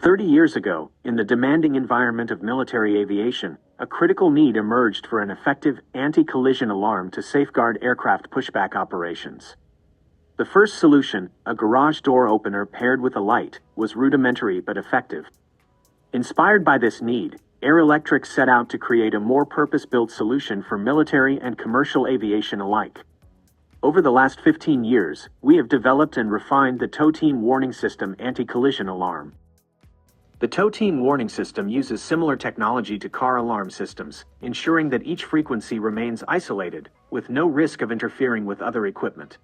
30 years ago, in the demanding environment of military aviation, a critical need emerged for an effective anti-collision alarm to safeguard aircraft pushback operations. The first solution, a garage door opener paired with a light, was rudimentary but effective. Inspired by this need, Airelectric set out to create a more purpose-built solution for military and commercial aviation alike. Over the last 15 years, we have developed and refined the Tow Team Warning System anti-collision alarm. The Tow Team Warning System uses similar technology to car alarm systems, ensuring that each frequency remains isolated, with no risk of interfering with other equipment.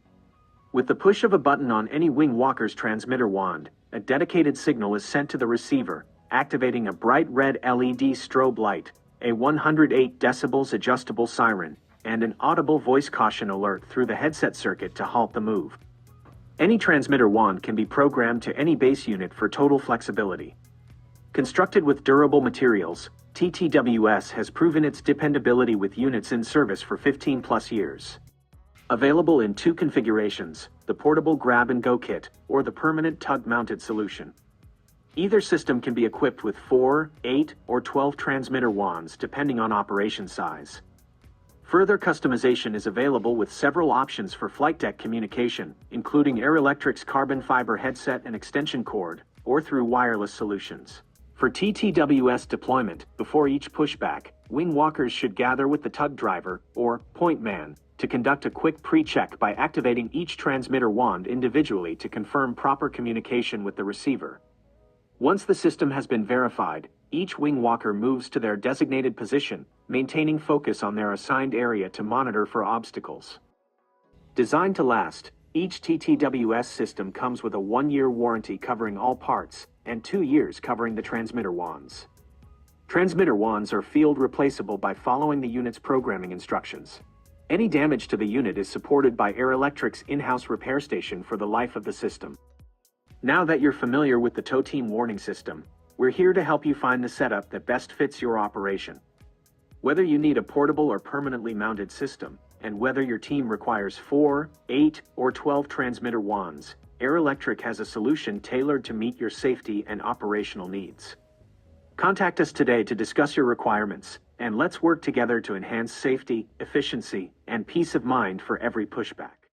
With the push of a button on any wing walker's transmitter wand, a dedicated signal is sent to the receiver, activating a bright red LED strobe light, a 108 decibels adjustable siren, and an audible voice caution alert through the headset circuit to halt the move. Any transmitter wand can be programmed to any base unit for total flexibility. Constructed with durable materials, TTWS has proven its dependability with units in service for 15+ years. Available in two configurations, the portable grab-and-go kit or the permanent tug-mounted solution. Either system can be equipped with 4, 8, or 12 transmitter wands depending on operation size. Further customization is available with several options for flight deck communication, including Airelectric's carbon fiber headset and extension cord, or through wireless solutions. For TTWS deployment, before each pushback, wing walkers should gather with the tug driver, or point man, to conduct a quick pre-check by activating each transmitter wand individually to confirm proper communication with the receiver. Once the system has been verified, each wing walker moves to their designated position, maintaining focus on their assigned area to monitor for obstacles. Designed to last, each TTWS system comes with a 1-year warranty covering all parts, and 2 years covering the transmitter wands. Transmitter wands are field replaceable by following the unit's programming instructions. Any damage to the unit is supported by Airelectric's in-house repair station for the life of the system. Now that you're familiar with the Tow Team Warning System, we're here to help you find the setup that best fits your operation. Whether you need a portable or permanently mounted system, and whether your team requires 4, 8, or 12 transmitter wands, Airelectric has a solution tailored to meet your safety and operational needs. Contact us today to discuss your requirements, and let's work together to enhance safety, efficiency, and peace of mind for every pushback.